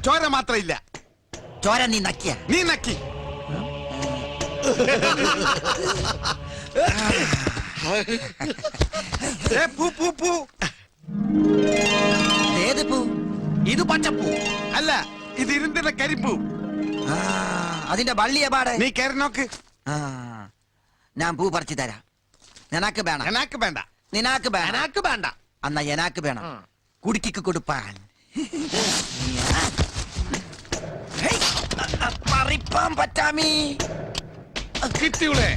ചോര മാത്രമില്ല. ചോര നീ നക്കിയ? നീ നക്കി. പൂ പൂ പൂ. ഏത് പൂ? ഇത് പച്ചപ്പൂ അല്ല, ഇത് ഇരുന്നിന്റെ കരിപ്പൂ. അതിന്റെ വള്ളിയ പാടെ. നീ കയറി നോക്ക്. ഞാൻ പൂ പറിച്ചു തരാം. നിനക്ക് വേണം? എനക്ക് വേണ്ട. നിനക്ക് വേണം? എനക്ക് വേണ്ട. എന്നാ എനക്ക് വേണം. കുടുക്കിക്ക് കൊടുപ്പാൻ. പറിപ്പാൻ പറ്റാമീ. കിട്ടിയൂടെ?